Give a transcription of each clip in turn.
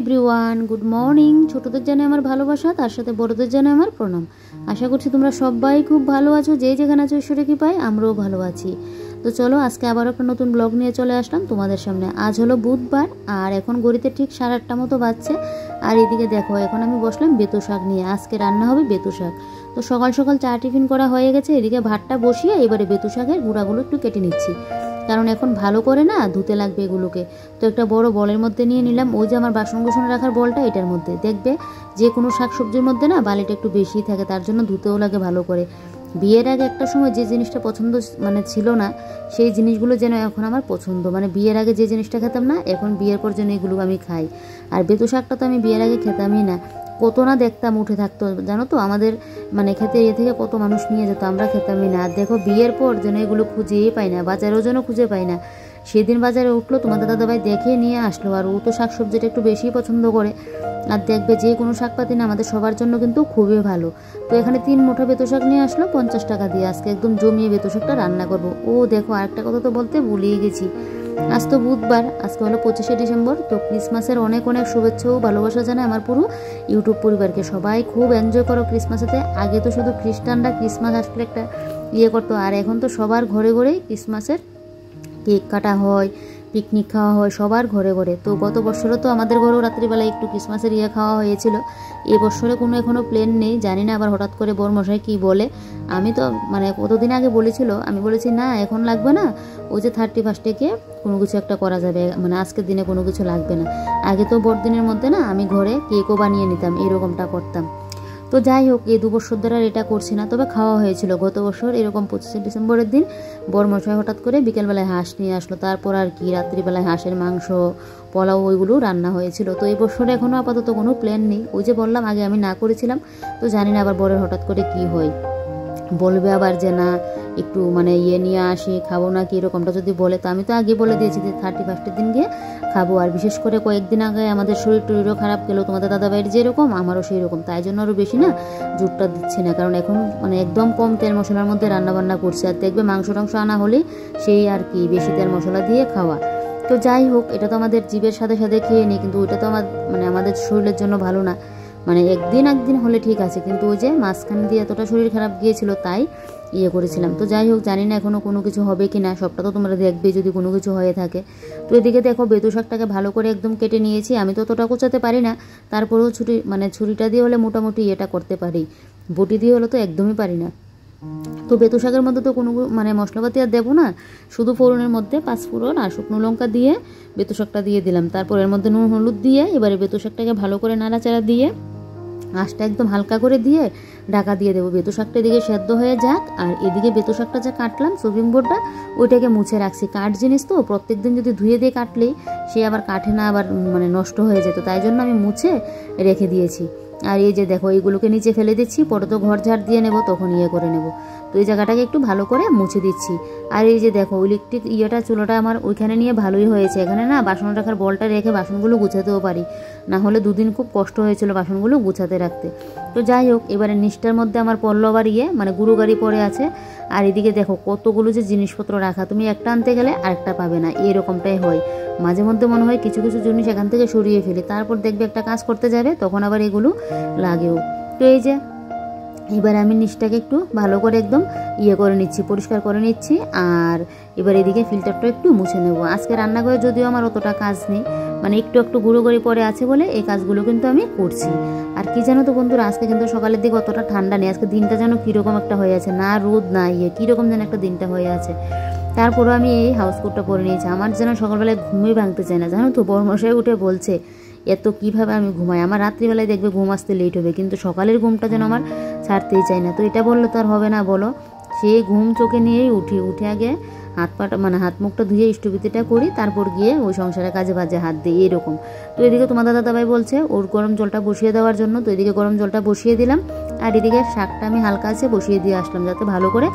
Everyone, good morning. ছোটদের জানাই আমার ভালোবাসা, তার সাথে বড়দের জানাই আমার প্রণাম। আশা করছি তোমরা সবাই খুব ভালো আছো। যে যেখানে আছো ঈশ্বরের কৃপায় আমরাও ভালো আছি। তো চলো আজকে আবার একটা নতুন ব্লগ নিয়ে চলে আসলাম তোমাদের সামনে। আজ হলো বুধবার আর এখন ঘড়িতে ঠিক 8:30 মতো বাজছে। আর এদিকে দেখো এখন আমি বসলাম বেতো শাক নিয়ে। আজকে রান্না হবে বেতো শাক। তো সকাল সকাল চা টিফিন করা হয়ে গেছে। এদিকে ভাতটা বসিয়ে এবারে বেতো শাকের গুঁড়াগুলো একটু কেটে নিচ্ছি, কারণ এখন ভালো করে না ধুতে লাগবে এগুলোকে। তো একটা বড় বলের মধ্যে নিয়ে নিলাম। ওই যে আমার বাসন কোসন রাখার বলটা, এটার মধ্যে দেখবে যে কোনো শাকসবজির মধ্যে না বালিটা একটু বেশি থাকে, তার জন্য ধুতেও লাগে ভালো করে। বিয়ের আগে একটা সময় যে জিনিসটা পছন্দ ছিল না, সেই জিনিসগুলো যেন এখন আমার পছন্দ। বিয়ের আগে যে জিনিসটা খেতাম না, এখন বিয়ের পর যেন এগুলো আমি খাই। আর বেতো শাকটা তো আমি বিয়ের আগে খেতামই না। কত না দেখতাম উঠে থাকতো, জানো তো আমাদের খেতে থেকে কত মানুষ নিয়ে যেত, আমরা খেতামই না। আর দেখো বিয়ের পর যেন এগুলো খুঁজেই পাই না, বাজারেও যেন খুঁজে পাই না। সেদিন বাজারে উঠলো, তোমাদের দাদাভাই দেখে নিয়ে আসলো। আর ও তো শাকসবজিটা একটু বেশি পছন্দ করে। আর দেখবে যে কোনো শাকপাতি না আমাদের সবার জন্য কিন্তু খুবই ভালো। তো এখানে 3 মুঠো বেতো শাক নিয়ে আসলো 50 টাকা দিয়ে। আজকে একদম জমিয়ে বেতো শাকটা রান্না করবো। ও দেখো আরেকটা কথা তো বলতে ভুলিয়ে গেছি, আজ তো বুধবার, আজকে হলো 25শে ডিসেম্বর। তো ক্রিসমাসের অনেক অনেক শুভেচ্ছা ও ভালোবাসা জানাই আমার পুরো ইউটিউব পরিবারকে। সবাই খুব এনজয় করো ক্রিসমাসেতে। আগে তো শুধু খ্রিস্টানরা ক্রিসমাস আসলে একটা করতো, আর এখন তো সবার ঘরে ঘরেই ক্রিসমাসের কেক কাটা হয়, পিকনিক খাওয়া হয় সবার ঘরে ঘরে। তো গত বছরও তো আমাদের ঘরেও রাত্রিবেলায় একটু ক্রিসমাসের খাওয়া হয়েছিল। এই বছরে কোনো এখনও প্ল্যান নেই, জানি না আবার হঠাৎ করে বরমশাই কি বলে। আমি তো কতদিন আগে বলেছিল, আমি বলেছি না এখন লাগবে না, ওই যে 31 গিয়ে কোনো কিছু একটা করা যাবে, আজকের দিনে কোনো কিছু লাগবে না। আগে তো বড়দিনের মধ্যে না আমি ঘরে কেকও বানিয়ে নিতাম, এরকমটা করতাম। তো যাই হোক, এই 2 বছর ধরে আর এটা করছি না, তবে খাওয়া হয়েছিল গত বছর এরকম 25শে ডিসেম্বরের দিন। বরমশাই হঠাৎ করে বিকেলবেলায় হাঁস নিয়ে আসলো, তারপর আর কি রাত্রিবেলায় হাঁসের মাংস, পোলাও ওইগুলো রান্না হয়েছিল। তো এই বছরে এখনও আপাতত কোনো প্ল্যান নেই। ওই যে বললাম আগে আমি না করেছিলাম, তো জানি না আবার বরের হঠাৎ করে কি হয়, বলবে আবার যে না একটু নিয়ে আসি খাবো না কি, এরকমটা যদি বলে। তো আমি তো আগে বলে দিয়েছি যে 31 দিন গিয়ে খাবো। আর বিশেষ করে কয়েকদিন আগে আমাদের শরীর টরিরও খারাপ গেল, তোমাদের দাদাভাইয়ের যেরকম আমারও সেই রকম, তাই জন্য আরও বেশি না জোরটা দিচ্ছি না। কারণ এখন একদম কম তেল মশলার মধ্যে রান্নাবান্না করছি। আর দেখবে মাংস টাংস আনা হলেই সেই আর কি বেশি তেল মশলা দিয়ে খাওয়া। তো যাই হোক, এটা তো আমাদের জীবের সাথে সাথে খেয়ে নিই, কিন্তু ওইটা তো আমাদের শরীরের জন্য ভালো না। একদিন হলে ঠিক আছে, কিন্তু ওই যে মাঝখানে দিয়ে এতটা শরীর খারাপ গিয়েছিল তাই করেছিলাম। তো যাই হোক, জানি না এখনও কোনো কিছু হবে কি না, সবটা তো তোমরা দেখবে যদি কোনো কিছু হয়ে থাকে। তো এদিকে দেখো বেতো শাকটাকে ভালো করে একদম কেটে নিয়েছি। আমি তো অতটা কোচাতে পারি না, তারপরেও ছুরিটা দিয়ে হলে মোটামুটি এটা করতে পারি, বটি দিয়ে হলে তো একদমই পারি না। তো বেতো শাকের মধ্যে তো কোনো মশলাপাতি আর দেবো না, শুধু ফোড়নের মধ্যে 5 ফোড়ন আর শুকনো লঙ্কা দিয়ে বেতো শাকটা দিয়ে দিলাম। তারপর এর মধ্যে নুন হলুদ দিয়ে এবারে বেতো শাকটাকে ভালো করে নাড়াচাড়া দিয়ে আঁচটা একদম হালকা করে দিয়ে ঢাকা দিয়ে দেবো। বেতো শাকটা এদিকে সেদ্ধ হয়ে যাক। আর এদিকে বেতো শাকটা যা কাটলাম চপিং বোর্ডটা, ওইটাকে মুছে রাখছি। কাঠ জিনিস তো প্রত্যেকদিন যদি ধুয়ে দিয়ে কাটলেই সে আবার কাঠে না, আবার নষ্ট হয়ে যেত, তাই জন্য আমি মুছে রেখে দিয়েছি। আর এই যে দেখো এইগুলোকে নিচে ফেলে দিচ্ছি, পরে তো ঘর ঝাড় দিয়ে নেবো, তখন করে নেব। তো এই জায়গাটাকে একটু ভালো করে মুছে দিচ্ছি। আর এই যে দেখো ইলেকট্রিক চুলোটা আমার ওইখানে নিয়ে ভালোই হয়েছে। এখানে না বাসন রাখার বলটা রেখে বাসনগুলো গুছাতেও পারি, না হলে 2 দিন খুব কষ্ট হয়েছিল বাসনগুলো গুছাতে রাখতে। তো যাই হোক, এবারে নিচটার মধ্যে আমার পড়লো আবার গুঁড়ো গাড়ি পড়ে আছে। আর এদিকে দেখো কতগুলো যে জিনিসপত্র রাখা, তুমি একটা আনতে গেলে আরেকটা পাবে না, এরকমটাই হয়। মাঝে মধ্যে মনে হয় কিছু কিছু জিনিস এখান থেকে সরিয়ে ফেলি, তারপর দেখবে একটা কাজ করতে যাবে তখন আবার এগুলো লাগেও। তো এই যে এবার আমি নিচটাকে একটু ভালো করে একদম করে নিচ্ছি, পরিষ্কার করে নিচ্ছি। আর এবার এদিকে ফিল্টারটা একটু মুছে নেব। আজকে রান্নাঘরে যদিও আমার অতটা কাজ নেই, একটু একটু গুঁড়ো করে পরে আছে বলে এই কাজগুলো কিন্তু আমি করছি। আর কি জানো তো বন্ধুরা, আজকে কিন্তু সকালের দিকে অতটা ঠান্ডা নেই। আজকে দিনটা যেন কীরকম একটা হয়ে আছে, না রোদ না কীরকম যেন একটা দিনটা হয়ে আছে। তারপরেও আমি এই হাউস কোটটা পরে নিয়েছি। আমার যেন সকালবেলায় ঘুমিয়ে ভাঙতে চায় না, জানো তো। বরমশাই উঠে বলছে এত কিভাবে আমি ঘুমাই, আমার রাত্রিবেলায় দেখবে ঘুম আসতে লেট হবে, কিন্তু সকালের ঘুমটা যেন আমার ছাড়তেই চায় না। তো এটা বললো তো আর হবে না বলো, সে ঘুম চোখে নিয়েই উঠে আগে হাত পাটা হাত মুখটা ধুয়ে ইষ্টবিতিটা করি, তারপর গিয়ে ওই সংসারের কাজে বাজে হাত দিই এরকম। তো এদিকে তোমার দাদাভাই বলছে ওর গরম জলটা বসিয়ে দেওয়ার জন্য, তো এদিকে গরম জলটা বসিয়ে দিলাম। আর এদিকে শাকটা আমি হালকা আছে বসিয়ে দিয়ে আসলাম যাতে ভালো করে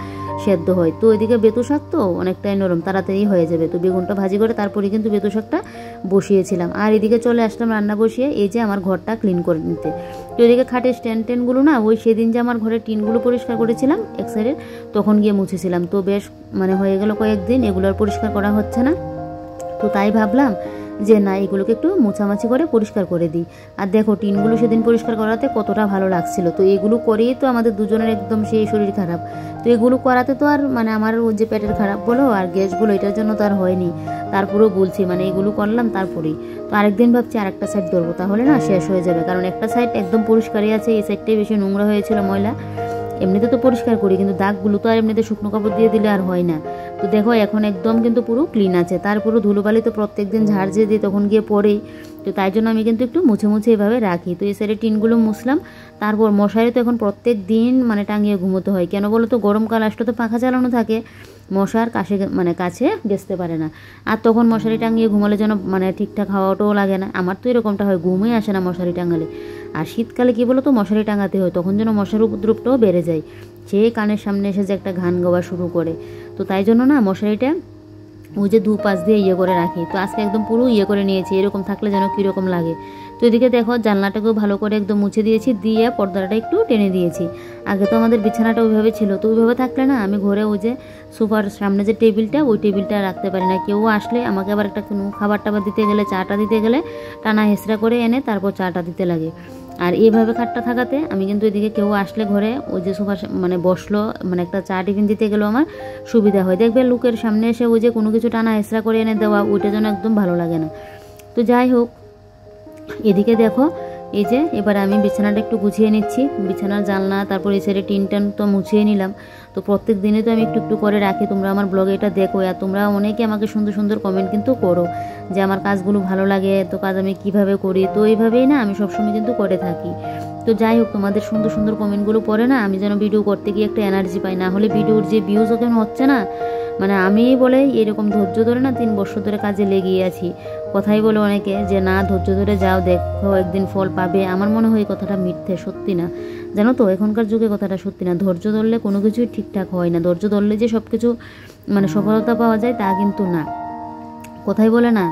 সেদ্ধ হয়। তো এদিকে বেতো শাক তো অনেকটাই নরম, তাড়াতাড়ি হয়ে যাবে। তো বেগুনটা ভাজি করে তারপরে কিন্তু বেতো শাকটা বসিয়েছিলাম। আর এদিকে চলে আসলাম রান্না বসিয়ে এই যে আমার ঘরটা ক্লিন করে নিতে। তো এদিকে খাটের স্ট্যান্ড টেনগুলো না ওই সেদিন যে আমার ঘরের টিনগুলো পরিষ্কার করেছিলাম এক সাইডের, তখন গিয়ে মুছেছিলাম। তো বেশ হয়ে গেল কয়েকদিন, এগুলো আর পরিষ্কার করা হচ্ছে না। তো তাই ভাবলাম যে না এগুলোকে একটু মোছামাছি করে পরিষ্কার করে দিই। আর দেখো টিনগুলো সেদিন পরিষ্কার করাতে কতটা ভালো লাগছিল। তো এগুলো করেই তো আমাদের দুজনের একদম সেই শরীর খারাপ। তো এগুলো করাতে তো আর মানে আমার যে পেটের খারাপ বলো আর গ্যাসগুলো এটার জন্য তো আর হয়নি। তারপরেও বলছি মানে এগুলো করলাম তারপরেই তো আরেকদিন ভাবছি আরেকটা সাইড ধরবো, তাহলে না শেষ হয়ে যাবে। কারণ একটা সাইড একদম পরিষ্কারই আছে, এই সাইডটাই বেশি নোংরা হয়েছিল ময়লা। এমনিতে তো পরিষ্কার করি কিন্তু দাগগুলো তো আর এমনিতে শুকনো কাপড় দিয়ে দিলে আর হয় না। তো দেখো এখন একদম কিন্তু পুরো ক্লিন আছে। তারপরে ধুলোবালি তো প্রত্যেকদিন ঝাড় দিয়ে দিই তখন গিয়ে পড়েই। তো তাই জন্য আমি কিন্তু একটু মুছে মুছে এভাবে রাখি। তো এই সাইডে টিনগুলো মুছলাম। তারপর মশারি তো এখন প্রত্যেক দিন মানে টাঙিয়ে ঘুমোতে হয়। কেন বলো তো গরমকাল আসলে তো পাখা চালানো থাকে, মশার কাছে গেছতে পারে না। আর তখন মশারি টাঙিয়ে ঘুমালে যেন মানে ঠিকঠাক হাওয়াটাও লাগে না। আমার তো এরকমটা হয়, ঘুমই আসে না মশারি টাঙালে। আর শীতকালে কী বলো তো মশারি টাঙাতে হয়, তখন যেন মশার উপদ্রবটাও বেড়ে যায়। সে কানের সামনে এসে যে একটা গান গাওয়া শুরু করে। তো তাই জন্য না মশারিটা ওই যে দুপাশ দিয়ে করে রাখি। তো আজকে একদম পুরো করে নিয়েছি, এরকম থাকলে যেন কীরকম লাগে। তো এদিকে দেখো জানলাটাকেও ভালো করে একদম মুছে দিয়েছি, দিয়ে পর্দাটা একটু টেনে দিয়েছি। আগে তো আমাদের বিছানাটা ওইভাবে ছিল, তো ওইভাবে থাকলে না আমি ঘরে ওই যে সোফার সামনে যে টেবিলটা ওই টেবিলটা রাখতে পারি না। কেউ আসলে আমাকে আবার একটা কোনো খাবার টাবার দিতে গেলে চাটা দিতে গেলে টানা হেঁচড়া করে এনে তারপর চাটা দিতে লাগে। আর এইভাবে খাটটা থাকাতে আমি কিন্তু এদিকে কেউ আসলে ঘরে ওই যে সোফার মানে বসলো মানে একটা চা টিফিন দিতে গেলেও আমার সুবিধা হয়। দেখবে লোকের সামনে এসে ওই যে কোনো কিছু টানা হেঁচড়া করে এনে দেওয়া ওইটা যেন একদম ভালো লাগে না। তো যাই হোক এদিকে দেখো এই যে এবার আমি বিছানাটা একটু গুছিয়ে নিচ্ছি, বিছানার জানলা তারপর এই সাইডে টিন টান তো মুছিয়ে নিলাম। তো প্রত্যেক দিনে তো আমি একটু একটু করে রাখি, তোমরা আমার ব্লগে এটা দেখো। আর তোমরা অনেকে আমাকে সুন্দর সুন্দর কমেন্ট কিন্তু করো যে আমার কাজগুলো ভালো লাগে, তো কাজ আমি কিভাবে করি। তো এইভাবেই না আমি সবসময় কিন্তু করে থাকি। তো যাই হোক তোমাদের সুন্দর সুন্দর কমেন্টগুলো পড়ে না আমি যেন ভিডিও করতে গিয়ে একটা এনার্জি পাই, না হলে ভিডিওর যে ভিউজ ওখানে হচ্ছে না মানে আমি বলে এরকম ধৈর্য ধরে না 3 বছর ধরে কাজে লেগেই আছি। কথাই বলে অনেকে যে না ধৈর্য ধরে যাও দেখো একদিন ফল পাবে, আমার মনে হয় এই কথাটা মিথ্যে, সত্যি না। জানো তো এখনকার যুগে কথাটা সত্যি না। ধৈর্য ধরলে কোনো কিছুই ঠিকঠাক হয় না, ধৈর্য ধরলে যে সব কিছু মানে সফলতা পাওয়া যায় তা কিন্তু না। কথাই বলে না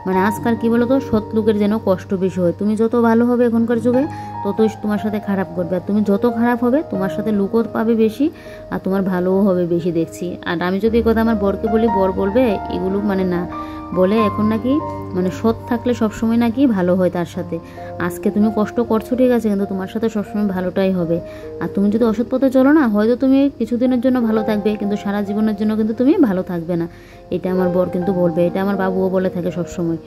মানে আজকাল কী বলো তো সৎ লোকের যেন কষ্ট বেশি হয়। তুমি যত ভালো হবে এখনকার যুগে ততই তোমার সাথে খারাপ করবে, আর তুমি যত খারাপ হবে তোমার সাথে লোকও পাবে বেশি আর তোমার ভালোও হবে বেশি দেখছি। আর আমি যদি এই কথা আমার বরকে বলি বর বলবে এগুলো মানে না বলে এখন নাকি মানে সৎ থাকলে সবসময় নাকি ভালো হয় তার সাথে। আজকে তুমি কষ্ট করছো ঠিক আছে, কিন্তু তোমার সাথে সবসময় ভালোটাই হবে। আর তুমি যদি অসৎ পথে চলো না হয়তো তুমি কিছুদিনের জন্য ভালো থাকবে কিন্তু সারা জীবনের জন্য কিন্তু তুমি ভালো থাকবে না। এটা আমার বর কিন্তু বলবে, এটা আমার বাবুও বলে থাকে সবসময়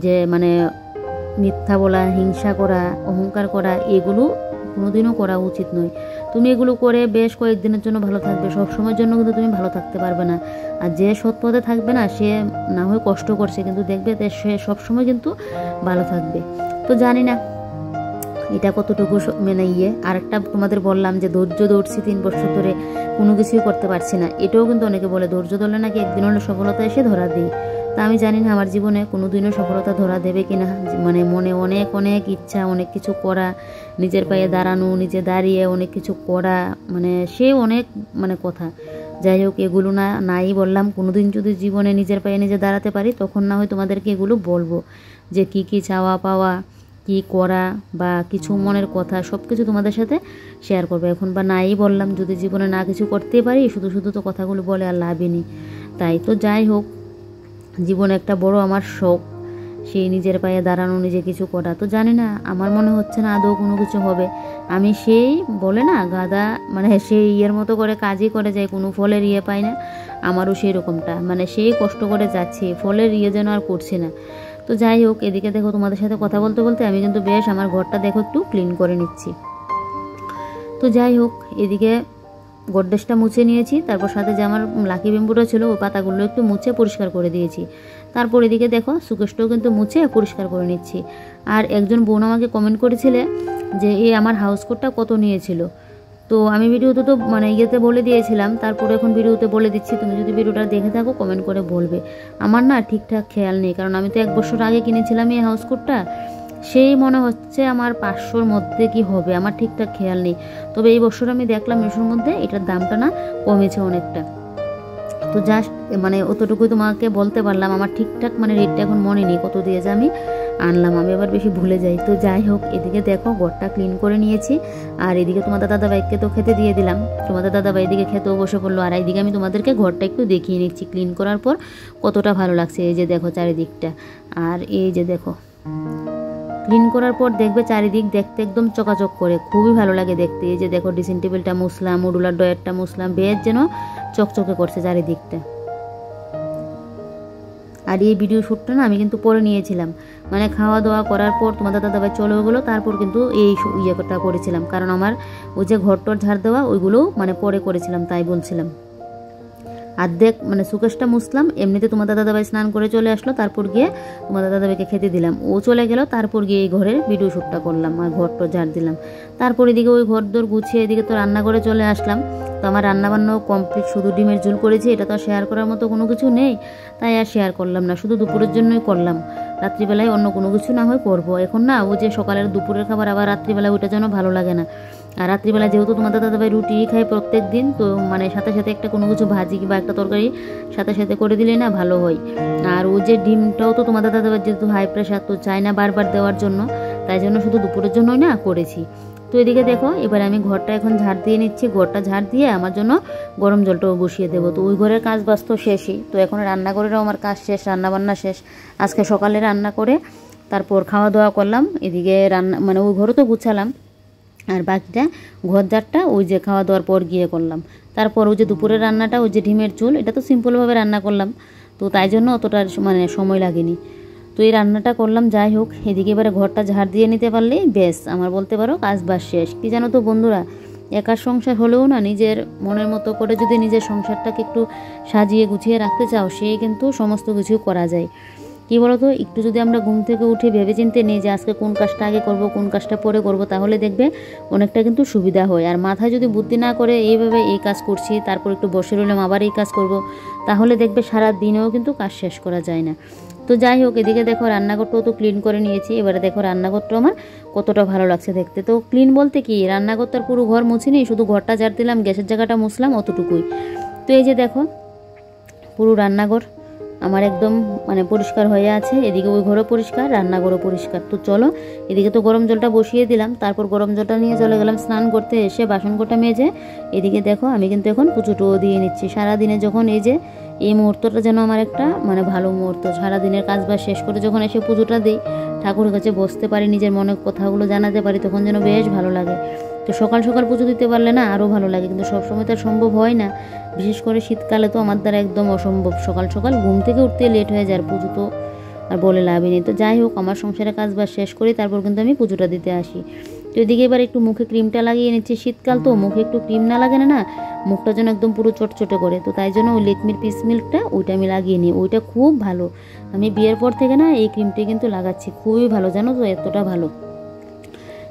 যে মানে মিথ্যা বলা, হিংসা করা, অহংকার করা এগুলো কোনোদিনও করা উচিত নয়। তুমি এগুলো করে বেশ কয়েকদিনের জন্য ভালো থাকবে, সব সময়ের জন্য কিন্তু তুমি ভালো থাকতে পারবে না। আর যে সৎ পথে থাকবে না সে না হয় কষ্ট করছে কিন্তু দেখবে সে সবসময় কিন্তু ভালো থাকবে। তো জানি না এটা কতটুকু মানে আরেকটা তোমাদের বললাম যে ধৈর্য ধরছি 3 বছর ধরে কোনো কিছুই করতে পারছি না। এটাও কিন্তু অনেকে বলে ধৈর্য ধরলে নাকি একদিন হলে সফলতা এসে ধরা দিই। তা আমি জানি না আমার জীবনে কোনোদিনও সফলতা ধরা দেবে কিনা। মানে মনে অনেক অনেক ইচ্ছা, অনেক কিছু করা, নিজের পায়ে দাঁড়ানো, নিজে দাঁড়িয়ে অনেক কিছু করা, মানে সে অনেক মানে কথা। যাই হোক এগুলো নাই বললাম, কোনোদিন যদি জীবনে নিজের পায়ে নিজে দাঁড়াতে পারি তখন না হয় তোমাদেরকে এগুলো বলবো যে কি কি চাওয়া পাওয়া, কি করা বা কিছু মনের কথা সব কিছু তোমাদের সাথে শেয়ার করবো। এখন বা নাই বললাম, যদি জীবনে না কিছু করতে পারি শুধু শুধু তো কথাগুলো বলে আর লাভই নেই। তাই তো যাই হোক জীবনে একটা বড় আমার শখ সেই নিজের পায়ে দাঁড়ানো, নিজে কিছু করা। তো জানি না আমার মনে হচ্ছে না আদৌ কোনো কিছু হবে। আমি সেই বলে না গাদা মানে সেই মতো করে কাজই করে যাই, কোনো ফলের পাই না। আমারও সেই রকমটা মানে সেই কষ্ট করে যাচ্ছি, ফলের যেন আর করছি না। তো যাই হোক এদিকে দেখো তোমাদের সাথে কথা বলতে বলতে আমি কিন্তু বেশ আমার ঘরটা দেখো একটু ক্লিন করে নিচ্ছি। তো যাই হোক এদিকে গডরেজটা মুছে নিয়েছি, তারপর সাথে যে আমার লাকি বেম্বুটা ছিল ওই পাতাগুলো একটু মুছে পরিষ্কার করে দিয়েছি। তারপর এদিকে দেখো সুকেশটাও কিন্তু মুছে পরিষ্কার করে নিচ্ছি। আর একজন বোন আমাকে কমেন্ট করেছিলে যে আমার হাউস কোটটা কত নিয়েছিল। তো আমি ভিডিওতে তো মানে বলে দিয়েছিলাম, তারপরে এখন ভিডিওতে বলে দিচ্ছি। তুমি যদি ভিডিওটা দেখে থাকো কমেন্ট করে বলবে। আমার না ঠিকঠাক খেয়াল নেই, কারণ আমি তো 1 বছর আগে কিনেছিলাম এই হাউস কোটটা। সেই মনে হচ্ছে আমার 500-র মধ্যে কি হবে, আমার ঠিকঠাক খেয়াল নেই। তবে এই বছর আমি দেখলাম মিশোর মধ্যে এটার দামটা না কমেছে অনেকটা। তো জাস্ট মানে অতটুকুই তোমাকে বলতে পারলাম, আমার ঠিকঠাক মানে রেটটা এখন মনে নেই কত দিয়েছে। আমি আনলাম, আমি আবার বেশি ভুলে যাই। তো যাই হোক, এদিকে দেখো ঘরটা ক্লিন করে নিয়েছি, আর এদিকে তোমাদের দাদাভাইকে তো খেতে দিয়ে দিলাম। তোমাদের দাদাভাই এদিকে খেতেও বসে পড়লো, আর এইদিকে আমি তোমাদেরকে ঘরটা একটু দেখিয়ে নিচ্ছি ক্লিন করার পর কতটা ভালো লাগছে। এই যে দেখো চারিদিকটা, আর এই যে দেখো ক্লিন করার পর দেখবে চারিদিক দেখতে একদম চকাচক করে, খুবই ভালো লাগে দেখতে। এই যে দেখো ড্রেসিং টেবিলটা মুছলাম, মডুলার ডয়ারটা মুছলাম, বেশ যেন চকচকে করছে চারিদিকটা। আর এই ভিডিও শ্যুটটা না আমি কিন্তু পরে নিয়েছিলাম, মানে খাওয়া দাওয়া করার পর তোমাদের দাদাভাই চলে গেলো, তারপর কিন্তু এই ইয়েটা করেছিলাম, কারণ আমার ওই যে ঘরটর ঝাড় দেওয়া ওইগুলোও মানে পরে করেছিলাম, তাই বলছিলাম। অর্ধেক মানে সুকেশটা মুছলাম, এমনিতে তোমাদের দাদাভাই স্নান করে চলে আসলো, তারপর গিয়ে তোমাদের দাদাভাইকে খেতে দিলাম, ও চলে গেল, তারপর গিয়ে এই ঘরের ভিডিও শ্যুটটা করলাম আর ঘরটা ঝাড় দিলাম। তারপর এদিকে ওই ঘর দর গুছিয়ে এদিকে তো রান্না করে চলে আসলাম। তো আমার রান্নাবান্নাও কমপ্লিট, শুধু ডিমের ঝোল করেছি, এটা তো শেয়ার করার মতো কোনো কিছু নেই, তাই আর শেয়ার করলাম না, শুধু দুপুরের জন্যই করলাম। রাত্রিবেলায় অন্য কোনো কিছু না হয় করবো, এখন না ও যে সকালের দুপুরের খাবার আবার রাত্রিবেলায় ওইটা যেন ভালো লাগে না। আর রাত্রিবেলা যেহেতু তোমাদের দাদাভাই রুটি খায় প্রত্যেক দিন, তো মানে সাথে সাথে একটা কোনো কিছু ভাজি বা একটা তরকারি সাথে সাথে করে দিলে না ভালো হয়। আর ও যে ডিমটাও তো তোমাদের দাদাভাই যেহেতু হাই প্রেশার, তো চায় না বারবার দেওয়ার জন্য, তাই জন্য শুধু দুপুরের জন্যই না করেছি। তো এদিকে দেখো এবার আমি ঘরটা এখন ঝাড় দিয়ে নিচ্ছি, ঘরটা ঝাড় দিয়ে আমার জন্য গরম জলটাও বসিয়ে দেবো। তো ওই ঘরের কাজ বাজ তো শেষই, তো এখন রান্নাঘরেরও আমার কাজ শেষ, রান্নাবান্না শেষ। আজকে সকালে রান্না করে তারপর খাওয়া দাওয়া করলাম, এদিকে রান্না মানে ওই ঘরও তো গুছালাম, আর বাকিটা ঘর ঝাড়টা ওই যে খাওয়া দাওয়ার পর গিয়ে করলাম। তারপর ওই যে দুপুরের রান্নাটা ওই যে ডিমের ঝোল, এটা তো সিম্পলভাবে রান্না করলাম, তো তাই জন্য অতটা মানে সময় লাগেনি। তো এই রান্নাটা করলাম, যাই হোক এদিকে এবারে ঘরটা ঝাড় দিয়ে নিতে পারলেই বেশ আমার বলতে পারো কাজ বাজ শেষ। কি জানো তো বন্ধুরা, একার সংসার হলেও না নিজের মনের মতো করে যদি নিজের সংসারটাকে একটু সাজিয়ে গুছিয়ে রাখতে চাও, সে কিন্তু সমস্ত কিছু করা যায়। কী বলতো, একটু যদি আমরা ঘুম থেকে উঠে ভেবেচিন্তে নিই যে আজকে কোন কাজটা আগে করব কোন কাজটা পরে করব, তাহলে দেখবে অনেকটা কিন্তু সুবিধা হয়। আর মাথায় যদি বুদ্ধি না করে এইভাবে এই কাজ করছি তারপর একটু বসে রইলাম আবার এই কাজ করব, তাহলে দেখবে সারা দিনেও কিন্তু কাজ শেষ করা যায় না। তো যাই হোক এদিকে দেখো রান্নাঘরটাও তো ক্লিন করে নিয়েছি, এবারে দেখো রান্নাঘরটা আমার কতটা ভালো লাগছে দেখতে। তো ক্লিন বলতে কি, রান্নাঘরটার পুরো ঘর মুছিনি, শুধু ঘরটা ঝাড় দিলাম, গ্যাসের জায়গাটা মুছলাম, অতটুকুই। তো এই যে দেখো পুরো রান্নাঘর আমার একদম মানে পরিষ্কার হয়ে আছে, এদিকে ওই ঘরও পরিষ্কার, রান্নাঘরও পরিষ্কার। তো চলো এদিকে তো গরম জলটা বসিয়ে দিলাম, তারপর গরম জলটা নিয়ে চলে গেলাম স্নান করতে, এসে বাসন কোটা মেজে এদিকে দেখো আমি কিন্তু এখন পুজোটুও দিয়ে নিচ্ছি। সারাদিনে যখন এই যে এই মুহূর্তটা যেন আমার একটা মানে ভালো মুহূর্ত, সারাদিনের কাজ বাজ শেষ করে যখন এসে পুজোটা দিই, ঠাকুরের কাছে বসতে পারি, নিজের মনের কথাগুলো জানাতে পারি, তখন যেন বেশ ভালো লাগে। তো সকাল সকাল পুজো দিতে পারলে না আরও ভালো লাগে, কিন্তু সবসময় তো সম্ভব হয় না, বিশেষ করে শীতকালে তো আমার দ্বারা একদম অসম্ভব, সকাল সকাল ঘুম থেকে উঠতে লেট হয়ে যায়, আর পুজো তো আর বলে লাভই নেই। তো যাই হোক আমার সংসারের কাজ বাজ শেষ করি, তারপর কিন্তু আমি পুজোটা দিতে আসি। তো এদিকে এবার একটু মুখে ক্রিমটা লাগিয়ে নিচ্ছি, শীতকাল তো মুখে একটু ক্রিম না লাগে না মুখটা যেন একদম পুরো চটচটে করে, তো তাই জন্য ওই লেকমির পিস মিল্কটা ওইটা আমি লাগিয়ে নিই, ওইটা খুব ভালো। আমি বিয়ের পর থেকে না এই ক্রিমটাই কিন্তু লাগাচ্ছি, খুবই ভালো জানো তো, এতটা ভালো।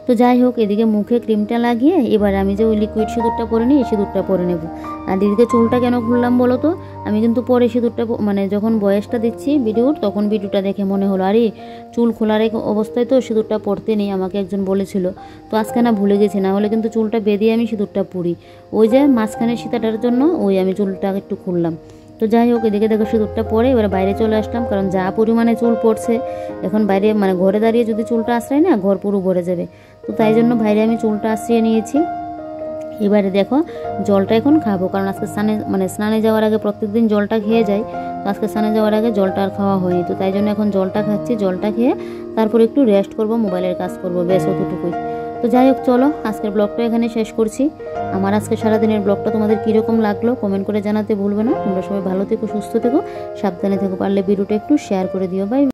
তো যাই হোক এদিকে মুখে ক্রিমটা লাগিয়ে এবার আমি যে ওই লিকুইড সিঁদুরটা পরে নিই, এই সিঁদুরটা পরে নেব। আর এদিকে চুলটা কেন খুললাম বলো তো, আমি কিন্তু পরে সিঁদুরটা মানে যখন বয়সটা দিচ্ছি ভিডিওর, তখন ভিডিওটা দেখে মনে হলো আরে চুল খোলার এক অবস্থায় তো সিঁদুরটা পরতে নেই, আমাকে একজন বলেছিল। তো আজকে না ভুলে গেছি, না হলে কিন্তু চুলটা বেঁধে আমি সিঁদুরটা পরি, ওই যে মাঝখানে সীতাটার জন্য ওই আমি চুলটা একটু খুললাম। তো যাই হোক এদিকে দেখো সিঁদুরটা পরে এবার বাইরে চলে আসলাম, কারণ যা পরিমাণে চুল পড়ছে এখন বাইরে মানে ঘরে দাঁড়িয়ে যদি চুলটা আশ্রয় না ঘর পুরো ভরে যাবে, তো তাই জন্য বাইরে আমি চুলটা আশ্রিয়ে নিয়েছি। এবারে দেখো জলটা এখন খাবো, কারণ আজকে স্নানে যাওয়ার আগে প্রত্যেকদিন জলটা খেয়ে যাই, তো আজকে স্নানে যাওয়ার আগে জলটা আর খাওয়া হয়নি, তো তাই জন্য এখন জলটা খাচ্ছি, জলটা খেয়ে তারপর একটু রেস্ট করব, মোবাইলের কাজ করব, বেশ অতটুকুই। তো যাই হোক চলো আজকের ব্লগটা এখানে শেষ করছি। আমার আজকে সারাদিনের ব্লগটা তোমাদের কীরকম লাগলো কমেন্ট করে জানাতে ভুলবে না। তোমরা সবাই ভালো থেকো, সুস্থ থেকো, সাবধানে থেকো, পারলে ভিডিওটা একটু শেয়ার করে দিও। বাই।